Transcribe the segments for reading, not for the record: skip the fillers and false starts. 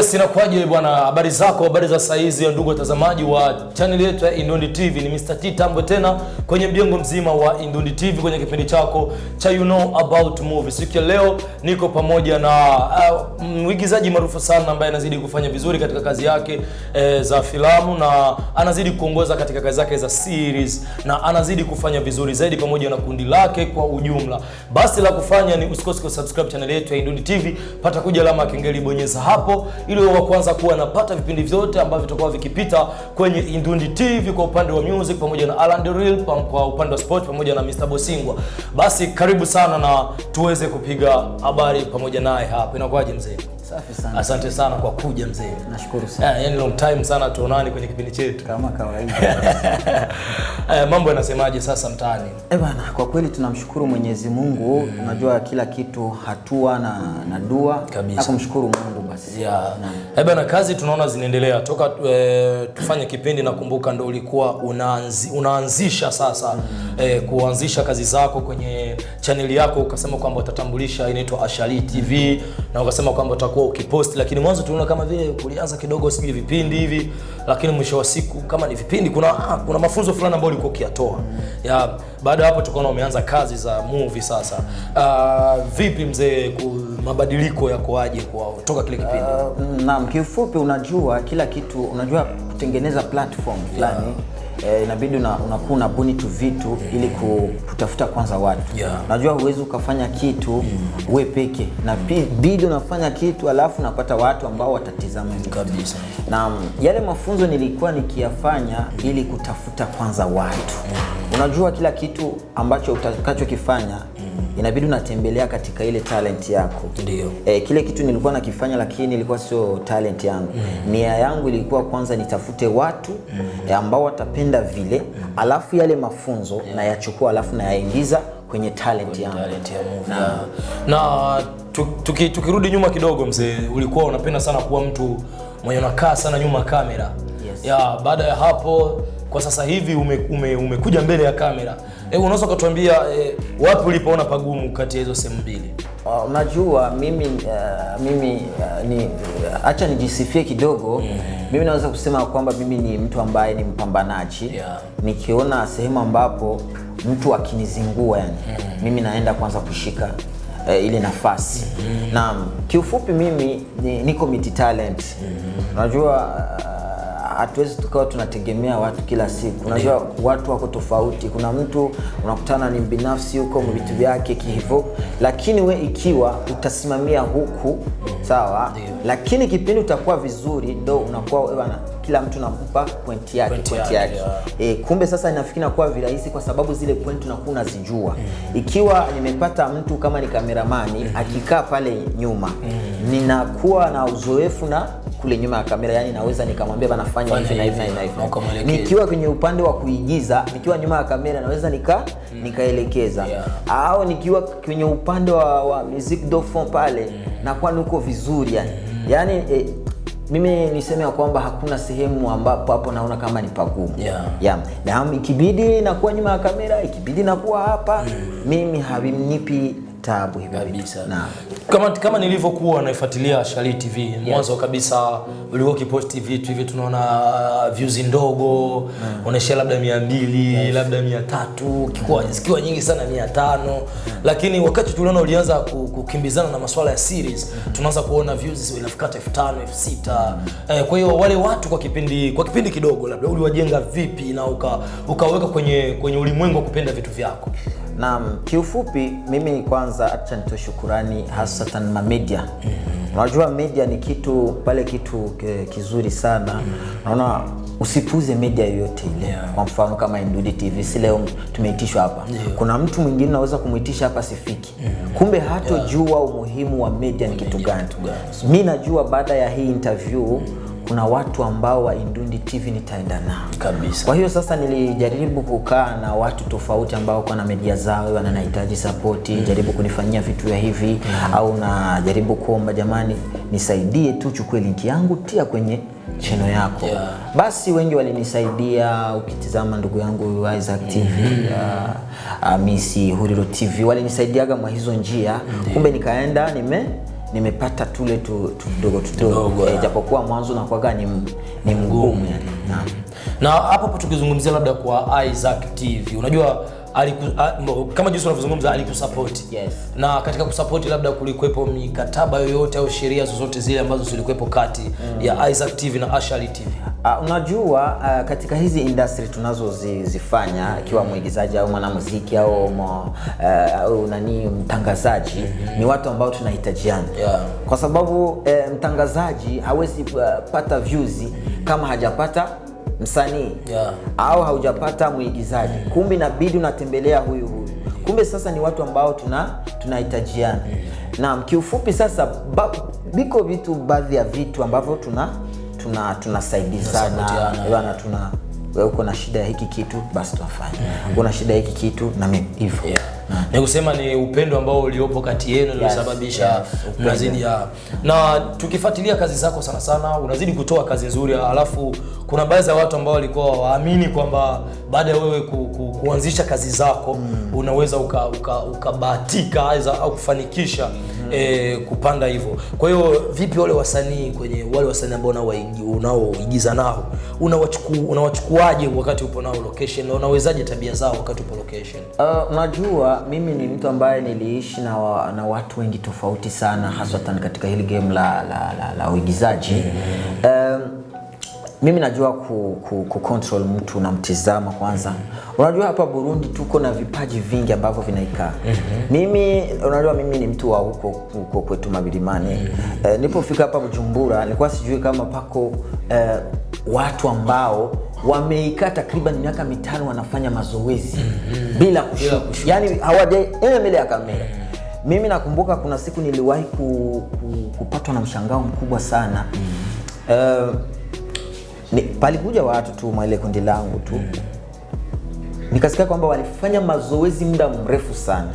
Yes, inakuaje bwana, habari zako, habari za saizi ya ndugu watazamaji wa channel yetu ya Indundi TV. Ni Mr. T Tambo tena kwenye mjengo mzima wa Indundi TV kwenye kipindi chako cha You Know About Movies. Siku ya leo niko pamoja na mwigizaji maarufu sana ambaye anazidi kufanya vizuri katika kazi yake za filamu, na anazidi kuongoza katika kazi zake za series, na anazidi kufanya vizuri zaidi pamoja na kundi lake kwa ujumla. Basi la kufanya ni usikose kusubscribe channel yetu ya Indundi TV, pata kuja alama ya kengele, bonyeza hapo ili wa kwanza kuwa napata vipindi vyote ambavyo vitakuwa vikipita kwenye Indundi TV kwa upande wa music pamoja na Alan Deril, kwa upande wa sport pamoja na Mr. Bosingwa. Basi karibu sana na tuweze kupiga habari pamoja naye hapa. Inakuaje mzee? Safi sana. Asante sana kwa kuja mzee. Nashukuru sana. Yaani long time sana tuonani kwenye kipindi chetu. Kama kawaida. Mambo yanasemaje sasa mtaani? Bana, kwa kweli tunamshukuru Mwenyezi Mungu. Unajua kila kitu hatua na dua. Na kumshukuru Mungu basi. Yeah. Bana, kazi tunaona zinaendelea toka tufanye kipindi, nakumbuka ndio ulikuwa unaanzisha sasa kuanzisha kazi zako kwenye channel yako, ukasema kwamba utatambulisha inaitwa Ashali TV, na ukasema kwamba utakuwa ukipost, lakini mwanzo tunaona kama vile kulianza kidogo sije vipindi hivi, lakini mwisho wa siku kama ni vipindi kuna mafunzo fulani ambayo ulikuwa ukiyatoa. Ya baada hapo tukaona umeanza kazi za movie sasa. Vipi mzee, mabadiliko yakoaje kwa kutoka kile kipindi? Naam, kiufupi unajua kila kitu, unajua kutengeneza platform fulani inabidi unakuwa unabuni tu vitu ili kutafuta kwanza watu. Unajua huwezi ukafanya kitu wewe peke, na bidi unafanya kitu alafu unapata watu ambao watatizama kabisa. Na yale mafunzo nilikuwa nikiyafanya ili kutafuta kwanza watu. Unajua kila kitu ambacho utakachokifanya inabidi unatembelea katika ile talent yako. Ndio. Kile kitu nilikuwa nakifanya lakini ilikuwa sio talent yangu. Nia yangu ilikuwa kwanza nitafute watu ambao watapenda vile, alafu yale mafunzo na yachukua alafu na yaingiza kwenye talent yangu. Na tukirudi nyuma kidogo mzee, ulikuwa unapenda sana kuwa mtu mwenye unakaa sana nyuma kamera. Yes. Ya baada ya hapo kwa sasa hivi umekuja mbele ya kamera. Unaweza kutuambia wapi ulipoona pagumu kati ya hizo sehemu mbili? Unajua mimi acha nijisifie kidogo. Mimi naweza kusema kwamba mimi ni mtu ambaye ni mpambanaji. Nikiona sehemu ambapo mtu akinizingua yani, mimi naenda kwanza kushika ile nafasi. Na kiufupi mimi niko multi talent. Unajua hatuwezi tukawa tunategemea watu kila siku. Unajua watu wako tofauti. Kuna mtu unakutana ni binafsi huko vitu vyake hivyo, lakini we ikiwa utasimamia huku sawa, lakini kipindi utakuwa vizuri ndio unakuwa wewe na kila mtu nakupa point yake. Kumbe sasa inafikiri kuwa virahisi kwa sababu zile point unakuwa unazijua. Ikiwa nimepata mtu kama ni kameramani akikaa pale nyuma, ninakuwa na uzoefu na kule nyuma ya kamera, yani naweza nikamwambia bana fanya hivi na hivi na hivi. Nikiwa kwenye upande wa kuigiza, nikiwa nyuma ya kamera naweza nikaelekeza. Au nikiwa kwenye upande wa music dofon pale na kwa nuko vizuri yani. Yani mimi niseme kwamba hakuna sehemu ambapo hapo naona kama ni pagumu. Na ikibidi nakuwa nyuma ya kamera, ikibidi nakuwa hapa, mimi havinipi taabu hivi kabisa. Kama nilivyokuwa naifuatilia Ashali TV mwanzo kabisa, ulikuwa ukipost vitu hivi tunaona views ndogo, unaishia labda 200, labda 300, zikiwa nyingi sana 500. Lakini wakati tuliona ulianza kukimbizana na masuala ya series, tunaanza kuona views inafika 5,000, 6,000. Kwa hiyo wale watu kwa kipindi kidogo labda uliwajenga vipi na ukaweka kwenye ulimwengu wa kupenda vitu vyako? Naam, kiufupi mimi kwanza acha nitoe shukrani hasatan media. Unajua media ni kitu kizuri sana. Naona usipuze media yoyote ile. Kwa mfano kama Indundi TV, si leo tumeitishwa hapa. Kuna mtu mwingine anaweza kumuitisha hapa sifiki. Kumbe hatojua umuhimu wa media ni kitu gani. Mimi najua baada ya hii interview kuna watu ambao wa Indundi TV nitaenda nao kabisa. Kwa hiyo sasa nilijaribu kukaa na watu tofauti ambao kwa na media zao wanahitaji support, jaribu kunifanyia vitu ya hivi au na jaribu kuomba jamani nisaidie tu chukue link yangu tia kwenye channel yako. Basi wengi walinisaidia. Ukitizama ndugu yangu Isaac TV, Misi Huriro TV walinisaidiaga mwa hizo njia. Kumbe nikaenda nimepata tule tudogo japokuwa mwanzo nakuwaga ni mgumu yani. Na hapo tukizungumzia labda kwa Isaac TV, unajua kama jinsi unavyozungumza alikusupport. Yes. Na katika kusupport labda kulikuwepo mikataba yoyote au sheria zozote zile ambazo zilikuwepo kati ya Isaac TV na Ashali TV? Unajua katika hizi industry tunazozifanya ikiwa mwigizaji au mwanamuziki au mtangazaji, ni watu ambao tunahitajiana. Kwa sababu mtangazaji hawezi pata views kama hajapata msanii au haujapata mwigizaji. Kumbe inabidi unatembelea huyu. Kumbe sasa ni watu ambao tunahitajiana. Naam, kiufupi sasa biko vitu, baadhi ya vitu ambavyo tunasaidizana. Bwana uko na shida ya hiki kitu basi tuafanye. Uko shida hiki kitu na mimi hivyo. Ni kusema ni upendo ambao uliopo kati yenu ndio sababisha mnazidi na tukifuatilia kazi zako sana unazidi kutoa kazi nzuri, alafu kuna baadhi ya watu ambao walikuwa waamini kwamba baada ya wewe kuanzisha kazi zako unaweza ukabahatika au kufanikisha kupanda hivyo. Kwa hiyo vipi wale wasanii ambao unaoigiza nao unawachukuaje wakati upo nao location, na unawezaje tabia zao wakati upo location? Unajua mimi ni mtu ambaye niliishi na watu wengi tofauti sana, hasa katika hili game la uigizaji. Mimi najua control mtu na mtizama kwanza. Unajua hapa Burundi tuko na vipaji vingi ambavyo vinaikaa. Unajua mimi ni mtu wa huko kwetu Mabilimani. Nilipofika hapa Bujumbura nilikuwa sijui kama pako watu ambao wameikaa takriban miaka 5 wanafanya mazoezi bila kushuka. Yani hawajaenda mbele ya kamera. Mimi nakumbuka kuna siku niliwahi kupatwa na mshangao mkubwa sana. Palikuja watu tu mwa ile kundi langu tu. Nikasikia kwamba walifanya mazoezi muda mrefu sana.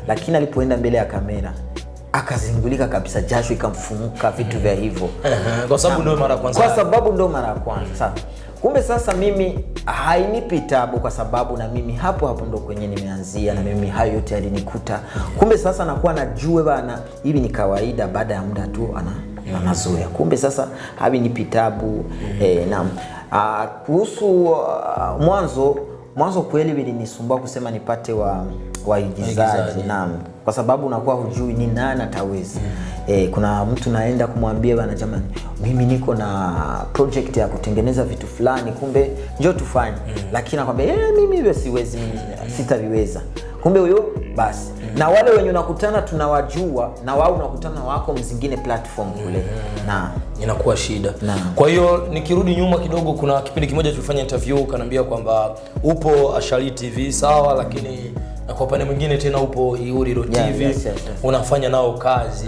Lakini alipoenda mbele ya kamera akazingulika kabisa, jasho ikamfumuka, vitu vya hivyo. Kwa sababu ndio mara ya kwanza. Sasa kumbe sasa mimi hainipi tabu, kwa sababu na mimi hapo ndo kwenye nimeanzia, na mimi hayo yote yalinikuta. Kumbe sasa nakuwa najua bana hivi ni kawaida, baada ya muda tu anazoea. Kumbe sasa hainipi tabu. Naam. Kuhusu mwanzo kweli vilinisumbua kusema nipate waigizaji. Naam. Kwa sababu unakuwa hujui ni nani ataweza. Kuna mtu naenda kumwambia bana, jamani mimi niko na project ya kutengeneza vitu fulani, kumbe njoo tufanye. Lakini nakwambia mimi siwezi, sitaviweza. Kumbe huyo basi. Na wale wenye unakutana tunawajua, na wao unakutana wako mzingine platform kule. Na inakuwa shida. Kwa hiyo nikirudi nyuma kidogo, kuna kipindi kimoja tulifanya interview kanambia kwamba upo Ashali TV sawa, lakini na kwa upande mwingine tena upo Ihuriro TV. Yes. Unafanya nao kazi.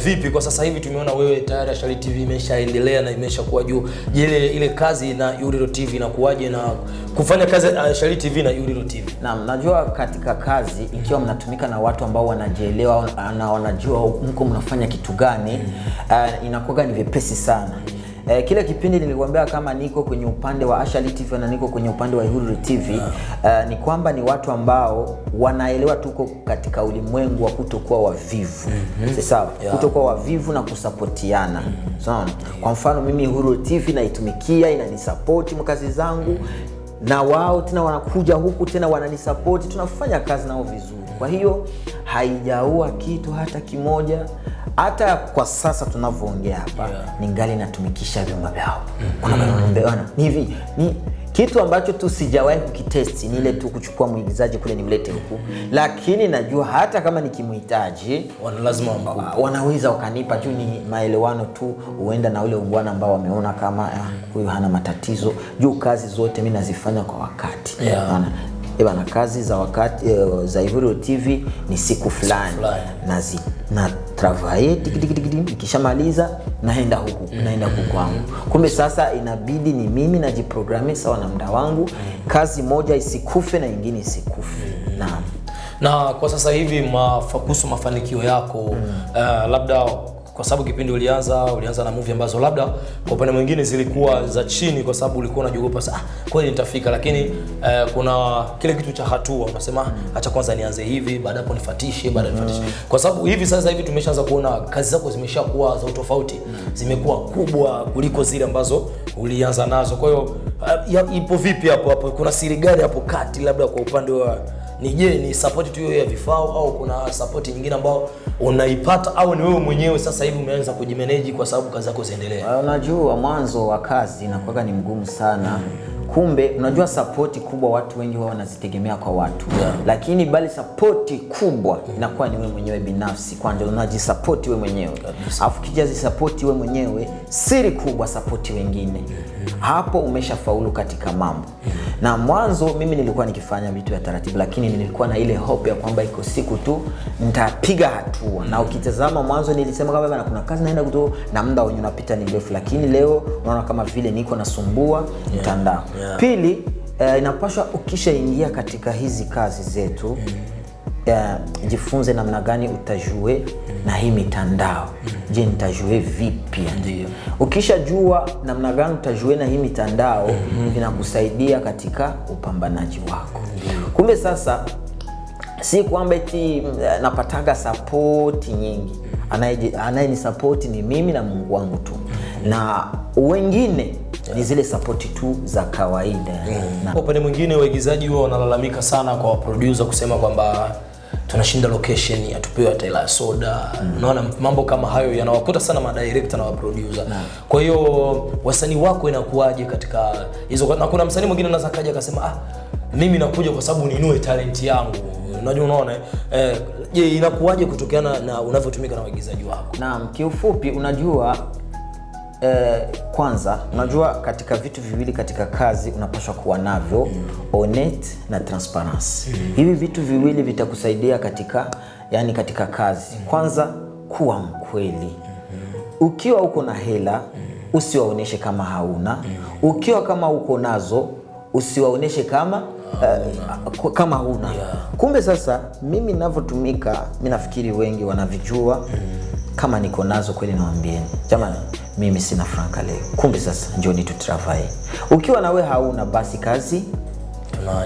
Vipi kwa sasa hivi tumeona wewe tayari Ashali TV imeshaendelea na imeshakuwa juu. Je, ile kazi na Ihuriro TV inakuaje, na kufanya kazi Ashali TV na Ihuriro TV? Naam, najua katika kazi ikiwa mnatumika na watu ambao wanajielewa na wanajua mko mnafanya kitu gani, inakuwa ni vyepesi sana. Kile kipindi nilikwambia kama niko kwenye upande wa Ashali TV na niko kwenye upande wa Ihuriro TV, ni kwamba ni watu ambao wanaelewa tuko katika ulimwengu wa kutokuwa wavivu. Sawa? Kutokuwa wavivu na kusapotiana. Sawa? Kwa mfano mimi Ihuriro TV naitumikia, inanisupport mkazi zangu, na wao tena wanakuja huku tena wananisupport, tunafanya kazi nao vizuri. Kwa hiyo haijaua kitu hata kimoja. Hata kwa sasa tunavyoongea hapa, ningali natumikisha vyombo vyao. Kuna wanaombeana hivi ni kitu ambacho tu sijawahi kukitest, ni ile tu kuchukua mwigizaji kule nimlete huku. Lakini najua hata kama nikimhitaji lazima wanaweza wakanipa, juu ni maelewano tu, huenda na ule bwana ambao wameona kama huyu hana matatizo. Juu kazi zote mimi nazifanya kwa wakati. Na kazi za wakati za Ihuriro TV ni siku fulani na travailler nikishamaliza naenda huku kwangu. Kumbe sasa inabidi ni mimi najiprogramme sawa na muda wangu, kazi moja isikufe na nyingine isikufe. Na kwa sasa hivi kuhusu mafanikio yako, labda kwa sababu kipindi ulianza na movie ambazo labda kwa upande mwingine zilikuwa za chini, kwa sababu ulikuwa unajiogopa kweli nitafika, lakini kuna kile kitu cha hatua, unasema acha kwanza nianze hivi, baada hapo nifatishe, kwa sababu hivi sasa hivi tumeshaanza kuona kazi zako zimeshakuwa za utofauti, zimekuwa kubwa kuliko zile ambazo ulianza nazo. Kwa hiyo ipo vipi hapo? Kuna siri gani hapo kati, labda kwa upande wa ni support tu ya vifaa, au kuna support nyingine ambao unaipata, au ni wewe mwenyewe sasa hivi umeanza kujimanage kwa sababu kazi zako ziendelea? Unajua mwanzo wa kazi inakuwa ni mgumu sana. Kumbe unajua support kubwa watu wengi wao wanazitegemea kwa watu. Lakini bali support kubwa inakuwa ni wewe mwenyewe binafsi. Kwanza unajisupport wewe mwenyewe. Alafu kijazi support wewe mwenyewe, siri kubwa support wengine. Hapo umeshafaulu katika mambo. Na mwanzo mimi nilikuwa nikifanya vitu ya taratibu, lakini nilikuwa na ile hope ya kwamba iko siku tu nitapiga hatua. Na ukitazama mwanzo nilisema kama bana kuna kazi naenda kutoa na muda wenyewe unapita ni mrefu, lakini leo unaona kama vile niko nasumbua mtandao. Pili, inapaswa ukishaingia katika hizi kazi zetu jifunze namna gani utajue na hii mitandao. Je, nitajue vipi? Ndio. Ukishajua namna gani utajue na hii mitandao, inakusaidia katika upambanaji wako. Kumbe sasa si kwamba eti napataga support nyingi. Anaye support ni mimi na Mungu wangu tu. Na wengine ni zile support tu za kawaida. Kwa upande mwingine waigizaji wao wanalalamika sana kwa producer kusema kwamba tunashinda location, atupewe hata ila soda. Unaona mambo kama hayo yanawakuta sana ma director na wa producer. Kwa hiyo wasanii wako inakuaje katika hizo? Na kuna msanii mwingine anaweza kaja akasema mimi nakuja kwa sababu ninue talent yangu. Unajua, unaona je, inakuaje kutokana na unavyotumika na waigizaji wako? Naam, kiufupi unajua kwanza unajua katika vitu viwili katika kazi unapaswa kuwa navyo, honest na transparency. Hivi vitu viwili vitakusaidia katika kazi. Kwanza kuwa mkweli. Ukiwa uko na hela usiwaoneshe kama hauna. Ukiwa kama uko nazo usiwaoneshe kama huna. Kumbe sasa mimi ninavyotumika, mimi nafikiri wengi wanavijua. Kama niko nazo kweli nawaambieni, jamani mimi sina franka leo. Kumbe sasa njoni tu travail. Ukiwa nawe hauna, basi kazi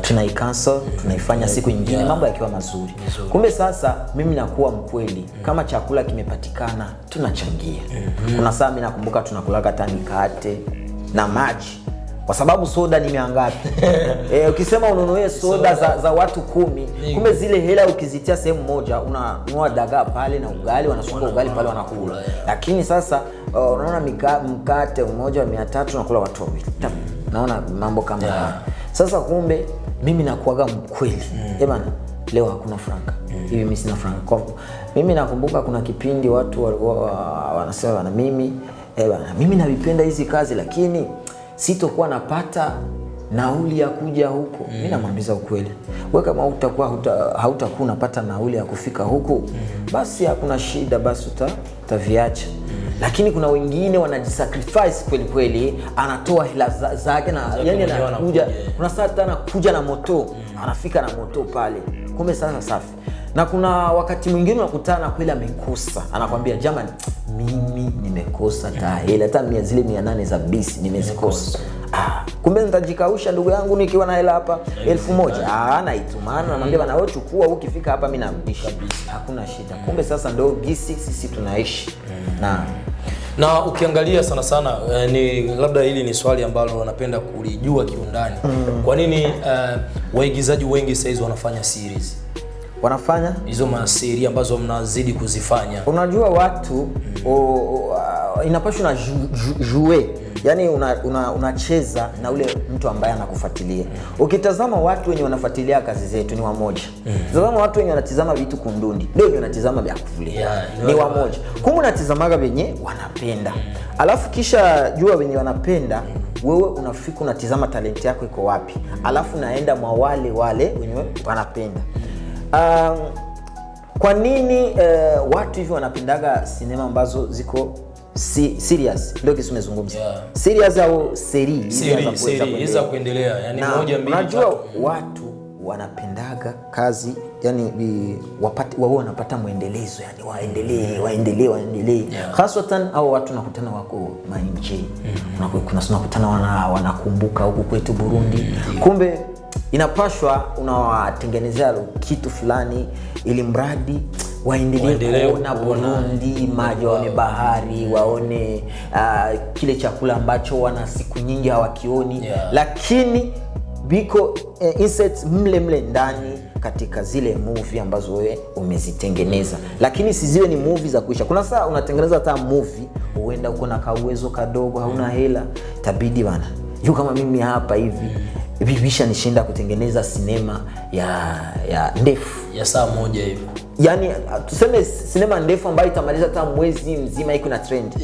tunai-cancel, tunaifanya siku nyingine, mambo yakiwa mazuri. Kumbe sasa mimi nakuwa mkweli. Kama chakula kimepatikana, tunachangia. Kuna saa mimi nakumbuka tunakulaga hata mikate na maji. Kwa sababu soda ni miangapi. Ukisema ununue soda za watu 10, kumbe zile hela ukizitia sehemu moja, unanunua dagaa pale na ugali, wanasonga ugali pale wanakula. Lakini sasa unaona mkate mmoja wa 300 unakula watu wawili. Naona mambo kama haya. Sasa kumbe mimi nakuaga mkweli. Bana leo hakuna franka. Hivi mimi sina franka. Mimi nakumbuka kuna kipindi watu wanasema bana mimi navipenda hizi kazi, lakini sitokuwa napata nauli ya kuja huko. Mimi namwambia ukweli. Wewe kama hautakuwa unapata nauli ya kufika huko, basi hakuna shida, basi utaviacha. Lakini kuna wengine wanajisacrifice kweli kweli, anatoa hela zake na yani anakuja, kuna saa hata anakuja na moto, anafika na moto pale. Kumbe sasa safi. Na kuna wakati mwingine unakutana kweli amekosa, anakuambia jamani mimi nimekosa hela hata zile 800 za bisi nimezikosa. Kumbe nitajikausha ndugu yangu nikiwa na hela hapa 1000. Naitumana namwambia bana wewe chukua, ukifika hapa mimi narudisha. Hakuna shida. Kumbe sasa ndio gisi sisi tunaishi. Na ukiangalia sana ni labda hili ni swali ambalo napenda kulijua kiundani. Kwa nini waigizaji wengi sasa hizo wanafanya series? Wanafanya hizo masiri ambazo mnazidi kuzifanya. Unajua watu inapaswa na jouer. Yaani unacheza na ule mtu ambaye anakufuatilia. Ukitazama watu wenye wanafuatilia kazi zetu ni wamoja. Tazama watu wenye wanatazama vitu kundundi, ndio wanatazama vya kuvulia. Ni wamoja. Kumbe unatazamaga wenye wanapenda. Alafu kisha jua wenye wanapenda, wewe unafika unatazama talent yako iko wapi. Alafu naenda mwa wale wenye wanapenda. Kwa nini watu hivi wanapendaga sinema ambazo ziko serious? Ndio kisu umezungumza. Serious au seri za kuendelea, yani moja mbili. Unajua watu wanapendaga kazi, yani wao wanapata muendelezo, yani waendelee. Haswatan au watu nakutana wako manchi. Tunakutana wanakumbuka huku kwetu Burundi. Kumbe inapashwa unawatengenezea kitu fulani ili mradi waendelee kuona Burundi, maji, waone bahari, waone kile chakula ambacho wana siku nyingi hawakioni. Lakini biko insets mle ndani katika zile movie ambazo wewe umezitengeneza. Lakini siziwe ni movie za kuisha. Kuna saa unatengeneza hata movie, huenda uko na kauwezo kadogo, hauna hela, tabidi bana. Kama mimi hapa hivi bibisha nishinda kutengeneza sinema ya ndefu ya saa moja hivi. Yani tuseme sinema ndefu ambayo itamaliza hata mwezi mzima iko na trend.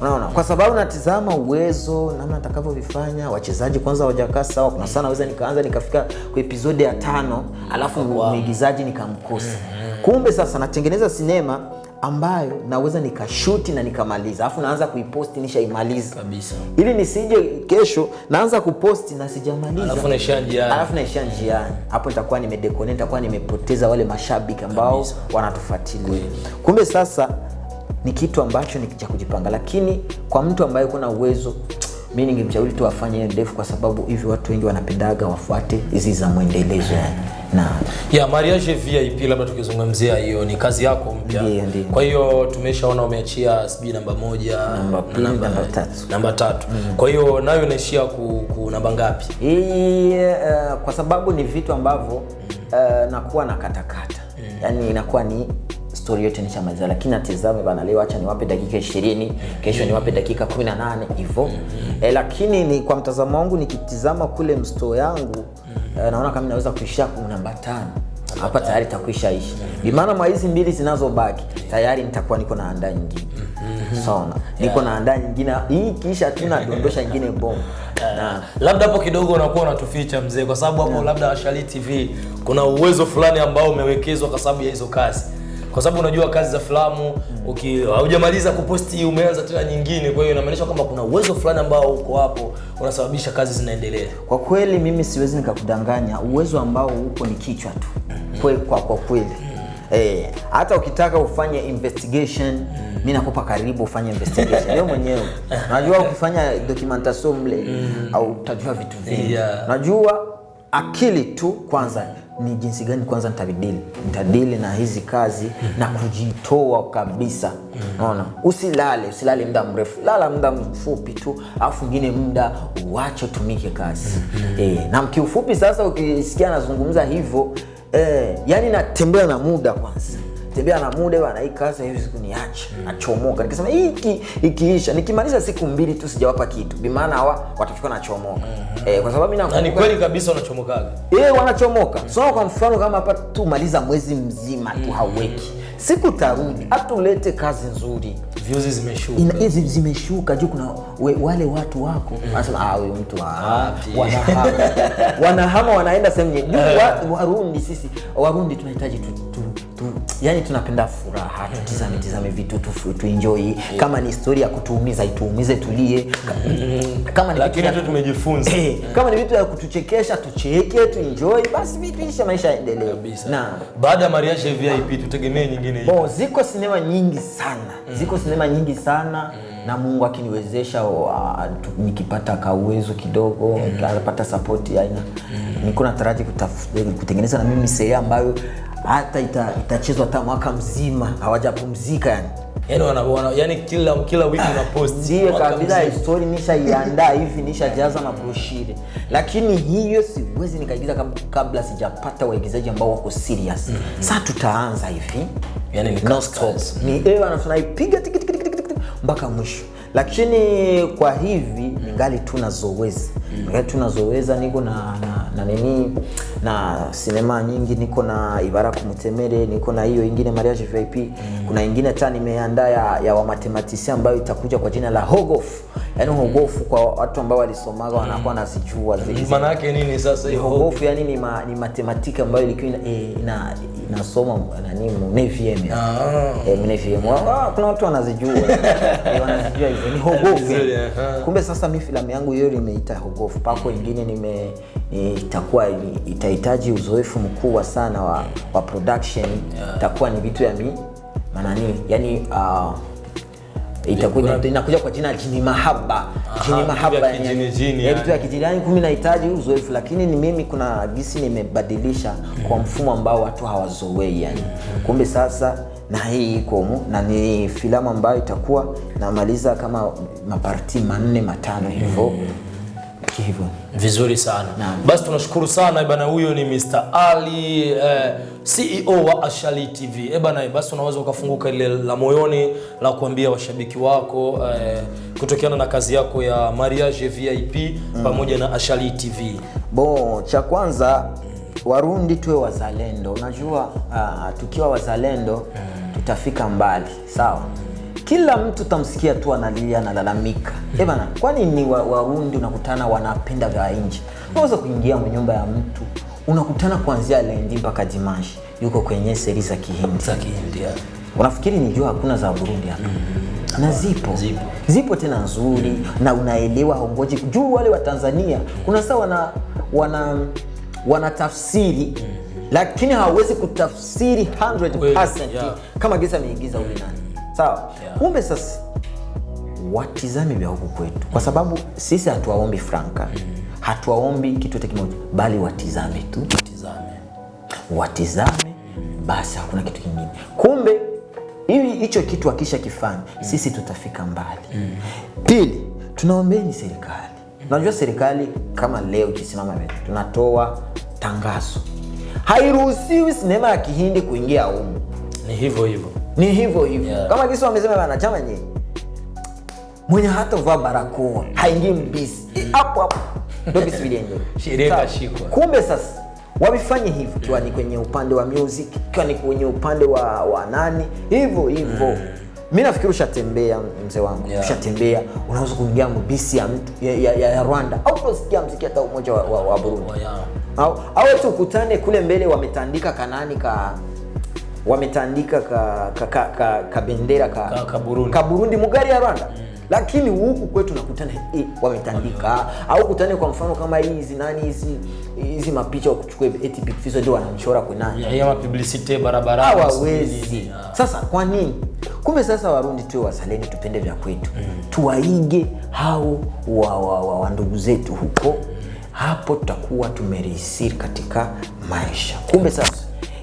Unaona? Kwa sababu natizama uwezo namna atakavyovifanya, wachezaji kwanza hawajakaa sawa. Kuna sana naweza nikaanza nikafika kwa episode ya 5 alafu mwigizaji nikamkosa. Kumbe sasa natengeneza sinema ambayo naweza nikashoot na nikamaliza, alafu naanza kuiposti nishaimaliza kabisa, ili nisije kesho naanza kuposti na sijamaliza, alafu naisha njiani. Hapo nitakuwa nimedeconnect, nitakuwa nimepoteza wale mashabiki ambao wanatufuatilia. Kumbe sasa ni kitu ambacho ni cha kujipanga, lakini kwa mtu ambaye kuna uwezo, mimi ningemshauri tu afanye ndefu, kwa sababu hivi watu wengi wanapendaga wafuate hizi za muendelezo yani. Na Mariage VIP, labda tukizungumzia hiyo ni kazi yako mpya. Kwa hiyo tumeshaona umeachia SB namba 1 namba 3. Kwa hiyo nayo inaishia ku namba ngapi? Kwa sababu ni vitu ambavyo nakuwa na katakata. Yani inakuwa ni story yote nishamaliza, lakini natizame bana, leo acha niwape dakika 20, kesho niwape dakika 18 hivyo. Lakini ni kwa mtazamo wangu nikitizama kule msto yangu, naona kama naweza kuishia kwa namba 5. Hapa tayari itakuisha ishi. Bi maana mwa hizi mbili zinazobaki tayari nitakuwa niko na andaa nyingine. Sawa. Niko na andaa nyingine. Hii kisha tunadondosha nyingine bomu. Labda hapo kidogo unakuwa unatuficha mzee, kwa sababu hapo labda Ashali TV kuna uwezo fulani ambao umewekezwa kwa sababu ya hizo kazi. Kwa sababu unajua kazi za filamu hujamaliza kuposti umeanza tena nyingine, kwa hiyo inamaanisha kwamba kuna uwezo fulani ambao uko hapo unasababisha kazi zinaendelea. Kwa kweli mimi siwezi nikakudanganya, uwezo ambao upo ni kichwa tu. Kwa kweli. Hata ukitaka ufanye investigation, mimi nakupa karibu ufanye investigation wewe mwenyewe. Unajua ukifanya documentation mle au utajua vitu vingi. Unajua akili tu kwanza ni jinsi gani kwanza nitadili na hizi kazi na kujitoa kabisa. Unaona? Usilale muda mrefu. Lala muda mfupi tu, afu ngine muda uache tumike kazi. Na mkiufupi sasa ukisikia nazungumza hivyo, yani natembea na muda kwanza. Tembea na muda bwana, hii kazi hivi siku niache, nachomoka. Nikisema ikiisha, nikimaliza siku 2 tu sijawapa kitu, bi maana hawa watafika na chomoka. Kwa sababu mimi na ni kweli kabisa wanachomokaga. Wanachomoka. So kwa mfano kama hapa tu maliza mwezi mzima tu hauweki, siku tarudi hata ulete kazi nzuri, views zimeshuka. Hizi zimeshuka juu kuna wale watu wako wanasema huyu mtu wanahama wanaenda sehemu nyingine. Warundi sisi Warundi tunahitaji yani tunapenda furaha, tutizame vitu tu enjoy. Kama ni story ya kutuumiza ituumize, tulie. Kama ni lakini vitu tumejifunza. Kama ni vitu ya kutuchekesha tucheke, tu enjoy, basi vitu isha maisha yaendelee. Na baada ya Mariage VIP tutegemee nyingine hivi. Ziko sinema nyingi sana. Na Mungu akiniwezesha nikipata kauwezo kidogo, nikapata support aina, niko nataraji kutengeneza na mimi seria ambayo hata itachezwa hata mwaka mzima hawajapumzika yani. Yani kila wiki una post. Ndio kabisa, story nishaiandaa hivi, nishajaza na brochure. Lakini hiyo siwezi nikaigiza kabla sijapata waigizaji ambao wako serious. Sasa tutaanza hivi. Yani ni no stop. Ni tunaipiga mpaka mwisho. Lakini kwa hivi ningali tunazoweza niko na nini na sinema nyingi, niko na Ibara Kumutemere, niko na hiyo nyingine Mariage VIP. Kuna nyingine hata nimeandaa ya wa mathematician ambayo itakuja kwa jina la Hogofu. Yaani Hogofu kwa watu ambao walisomaga wanakuwa nasijua zaidi. Maana yake nini sasa hiyo Hogofu? Yani ni mathematics ambayo ilikuwa inasoma nani MNVM. MNVM. Kuna watu wanazijua. Wanazijua hivyo. Ni Hogofu. Kumbe sasa mimi filamu yangu hiyo nimeita Hogofu. Pako nyingine itahitaji uzoefu mkubwa sana wa production. Itakuwa ni vitu ya manani, yani itakuwa inakuja kwa jina Jini Mahaba. Jini Mahaba yani vitu ya kijini, yani kumi nahitaji uzoefu, lakini ni mimi kuna gisi nimebadilisha kwa mfumo ambao watu hawazoei yani. Kumbe sasa na hii iko na ni filamu ambayo itakuwa namaliza kama maparti 4-5 hivyo. Hivyo vizuri sana. Basi tunashukuru sana bana. Huyo ni Mr. Ali CEO wa Ashali TV. Bana, basi unaweza ukafunguka ile la moyoni la kuambia washabiki wako kutokana na kazi yako ya Mariage VIP pamoja na Ashali TV. Cha kwanza, Warundi tuwe wazalendo. Unajua tukiwa wazalendo tutafika mbali, sawa? Kila mtu tamsikia tu analia na lalamika. Bana, kwani ni Warundi unakutana wanapenda vya nje. Unaweza kuingia nyumba ya mtu unakutana kuanzia Lendi mpaka Dimanche yuko kwenye seri za Kihindi. Unafikiri nijua hakuna za Burundi hapa? Na zipo tena nzuri na unaelewa, hongoji juu wale wa Tanzania kuna saa wana tafsiri lakini hawezi kutafsiri 100% kama gesa ameigiza ule nani. Sawa? Kumbe sasa watizame vya huku kwetu, kwa sababu sisi hatuwaombi franka, hatuwaombi kitu hata kimoja, bali watizame tu, watizame basi, hakuna kitu kingine. Kumbe hicho kitu akisha kifanya sisi tutafika mbali. Pili, tunaombeni serikali. Unajua serikali kama leo kisimama wetu tunatoa tangazo, hairuhusiwi sinema ya Kihindi kuingia huko. Ni hivyo. Kama kisa wamesema bana, chama nyinyi mwenye hata vaa barakoa haingii mbisi hapo ndio bisi vile sheria kashikwa. Kumbe sasa wamefanya hivyo, kiwa ni kwenye upande wa music, kiwa ni kwenye upande wa nani hivyo. Mimi nafikiri ushatembea mzee wangu, ushatembea, unaweza kuingia mbisi ya mtu ya Rwanda au unasikia muziki hata umoja wa Burundi. Au tu ukutane kule mbele wametandika kanani wametandika ka bendera ka Burundi mugari ya Rwanda. Lakini huku kwetu nakutana wametandika, au kutane kwa mfano kama hizi mapicha wa kuchukua eti big fizo ndio wanamchora kwa nani ya publicity barabara hawawezi. Sasa kwa nini? Kumbe sasa Warundi tuwe wazalendo, tupende vya kwetu, tuwaige hao wa ndugu zetu huko, hapo tutakuwa tumerisiri katika maisha. Kumbe sasa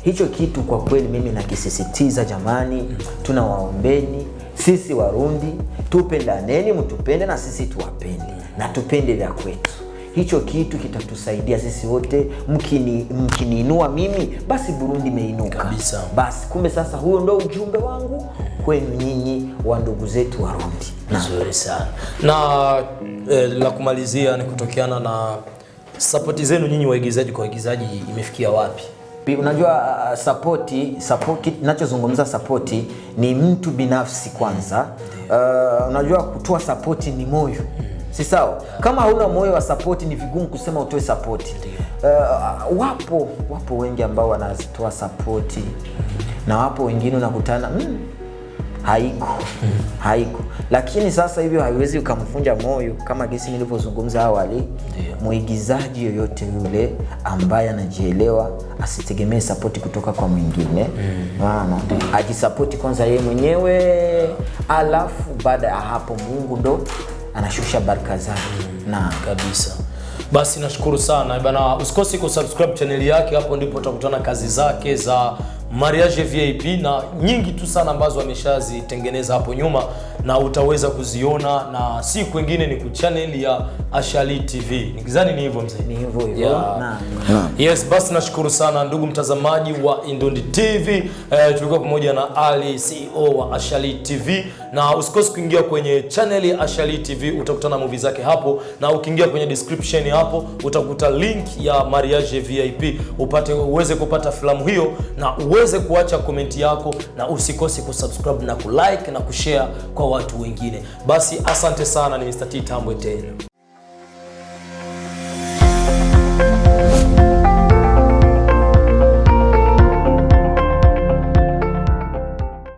hicho kitu kwa kweli mimi nakisisitiza jamani, tunawaombeni sisi Warundi tupendaneni, mtupende na sisi tuwapende na tupende vya kwetu. Hicho kitu kitatusaidia sisi wote. Mkiniinua mimi, basi Burundi imeinuka kabisa. Basi kumbe sasa huo ndio ujumbe wangu kwenu nyinyi wa ndugu zetu Warundi. Nzuri sana. Na la kumalizia ni kutokeana na support zenu nyinyi waigizaji kwa waigizaji imefikia wapi? Unajua support ninachozungumza support ni mtu binafsi kwanza. Unajua kutoa support ni moyo. Si sawa? Kama hauna moyo wa support ni vigumu kusema utoe support. Wapo wengi ambao wanatoa support na wapo wengine unakutana haiko. Lakini sasa hivyo haiwezi ukamvunja moyo, kama gesi nilivyozungumza awali. Muigizaji yoyote yule ambaye anajielewa asitegemee support kutoka kwa mwingine. Maana ajisupport kwanza yeye mwenyewe, alafu baada ya hapo Mungu ndo anashusha baraka zake. Na kabisa. Basi nashukuru sana bana, usikose kusubscribe channel yake, hapo ndipo utakutana kazi zake za Mariage VIP na nyingi tu sana ambazo ameshazitengeneza hapo nyuma na utaweza kuziona, na si kwingine ni ku channel ya Ashali TV. Nikizani ni hivyo mzee. Ni hivyo. Yes, basi nashukuru sana ndugu mtazamaji wa Indundi TV. Tulikuwa pamoja na Ali, CEO wa Ashali TV, na usikose kuingia kwenye channel ya Ashali TV, utakutana movie zake hapo, na ukiingia kwenye description hapo utakuta link ya Mariage VIP uweze kupata filamu hiyo na uweze kuacha komenti yako, na usikose kusubscribe na kulike na kushare kwa watu wengine. Basi asante sana, ni Mr. T Tambwe tena.